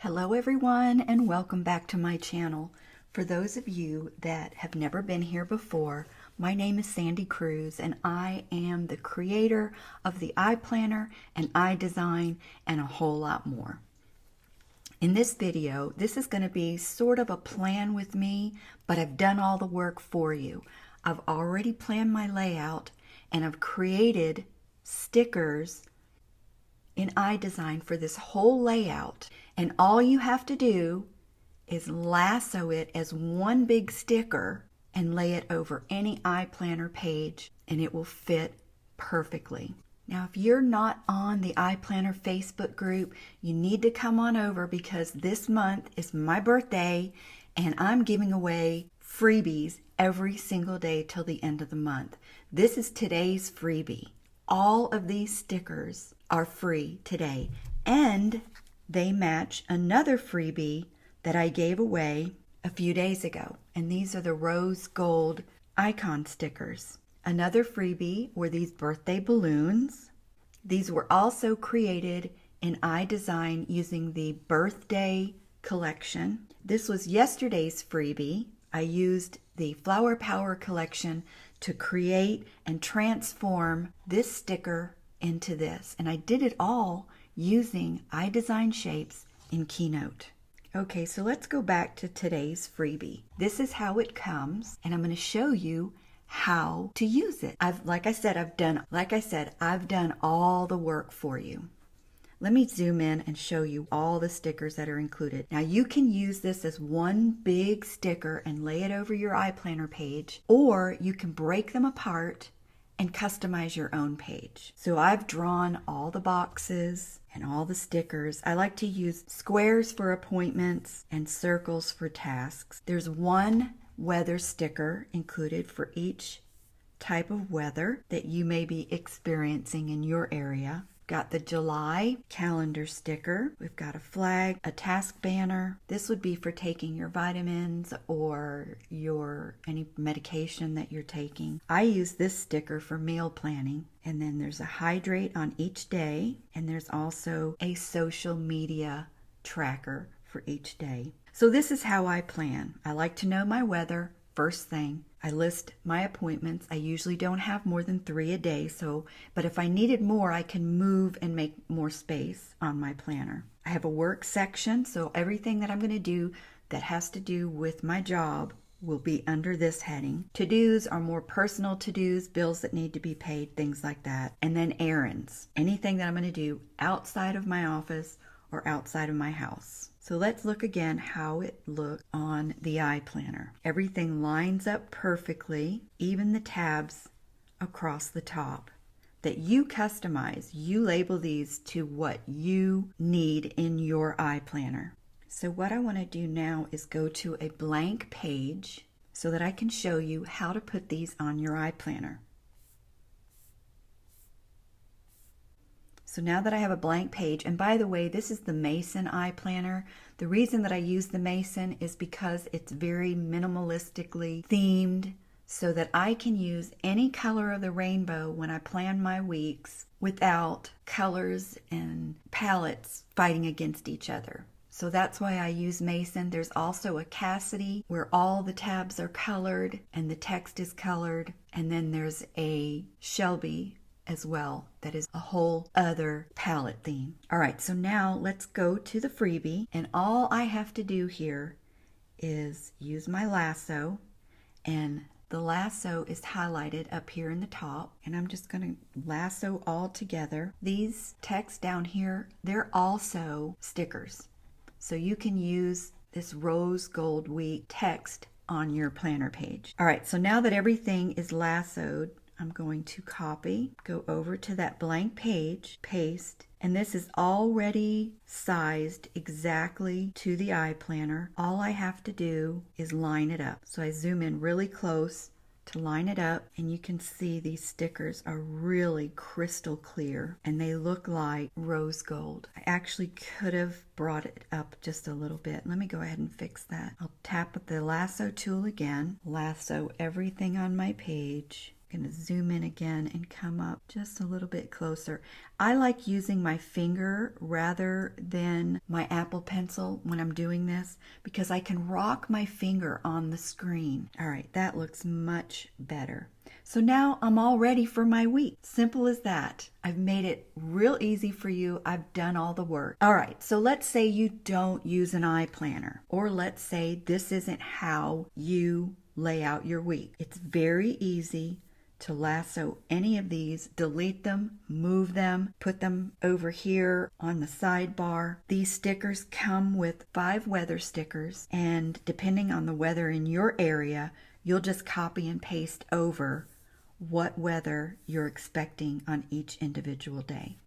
Hello everyone, and welcome back to my channel. For those of you that have never been here before, my name is Sandy Cruz and I am the creator of the iPlanner and iDesign and a whole lot more. In this video, this is going to be sort of a plan with me, but I've done all the work for you. I've already planned my layout and I've created stickers in iDesign for this whole layout. And all you have to do is lasso it as one big sticker and lay it over any iPlanner page and it will fit perfectly. Now, if you're not on the iPlanner Facebook group, you need to come on over because this month is my birthday and I'm giving away freebies every single day till the end of the month. This is today's freebie. All of these stickers are free today, and they match another freebie that I gave away a few days ago. And these are the rose gold icon stickers. Another freebie were these birthday balloons. These were also created in iDesign using the birthday collection. This was yesterday's freebie. I used the Flower Power collection to create and transform this sticker into this. And I did it all using iDesign Shapes in Keynote. Okay, so let's go back to today's freebie. This is how it comes, and I'm going to show you how to use it. Like I said, I've done all the work for you. Let me zoom in and show you all the stickers that are included. Now you can use this as one big sticker and lay it over your iPlanner page, or you can break them apart and customize your own page. So I've drawn all the boxes and all the stickers. I like to use squares for appointments and circles for tasks. There's one weather sticker included for each type of weather that you may be experiencing in your area. Got the July calendar sticker. We've got a flag, a task banner. This would be for taking your vitamins or any medication that you're taking. I use this sticker for meal planning. And then there's a hydrate on each day. And there's also a social media tracker for each day. So this is how I plan. I like to know my weather first thing. I list my appointments. I usually don't have more than 3 a day, but if I needed more, I can move and make more space on my planner. I have a work section, so everything that I'm going to do that has to do with my job will be under this heading. To-dos are more personal to-dos, bills that need to be paid, things like that. And then errands, anything that I'm going to do outside of my office or outside of my house. So let's look again how it looks on the iPlanner. Everything lines up perfectly, even the tabs across the top that you customize. You label these to what you need in your iPlanner. So what I want to do now is go to a blank page so that I can show you how to put these on your iPlanner. So now that I have a blank page, and by the way, this is the Mason iPlanner. The reason that I use the Mason is because it's very minimalistically themed so that I can use any color of the rainbow when I plan my weeks without colors and palettes fighting against each other. So that's why I use Mason. There's also a Cassidy where all the tabs are colored and the text is colored. And then there's a Shelby as well that is a whole other palette theme. All right, so now let's go to the freebie, and all I have to do here is use my lasso, and the lasso is highlighted up here in the top, and I'm just going to lasso all together. These texts down here, they're also stickers, so you can use this Rose Gold Week text on your planner page. All right, so now that everything is lassoed, I'm going to copy, go over to that blank page, paste, and this is already sized exactly to the iPlanner. All I have to do is line it up. So I zoom in really close to line it up, and you can see these stickers are really crystal clear and they look like rose gold. I actually could have brought it up just a little bit. Let me go ahead and fix that. I'll tap the lasso tool again, lasso everything on my page, I'm going to zoom in again and come up just a little bit closer. I like using my finger rather than my Apple Pencil when I'm doing this because I can rock my finger on the screen. All right, that looks much better. So now I'm all ready for my week. Simple as that. I've made it real easy for you. I've done all the work. All right, so let's say you don't use an iPlanner, or let's say this isn't how you lay out your week. It's very easy to lasso any of these, delete them, move them, put them over here on the sidebar. These stickers come with 5 weather stickers, and depending on the weather in your area, you'll just copy and paste over what weather you're expecting on each individual day.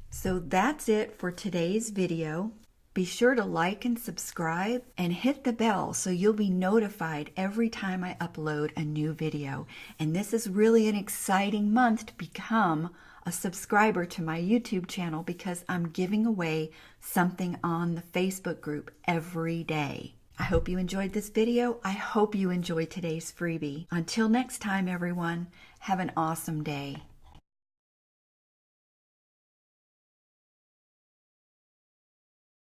So that's it for today's video. Be sure to like and subscribe and hit the bell so you'll be notified every time I upload a new video. And this is really an exciting month to become a subscriber to my YouTube channel because I'm giving away something on the Facebook group every day. I hope you enjoyed this video. I hope you enjoyed today's freebie. Until next time, everyone, have an awesome day.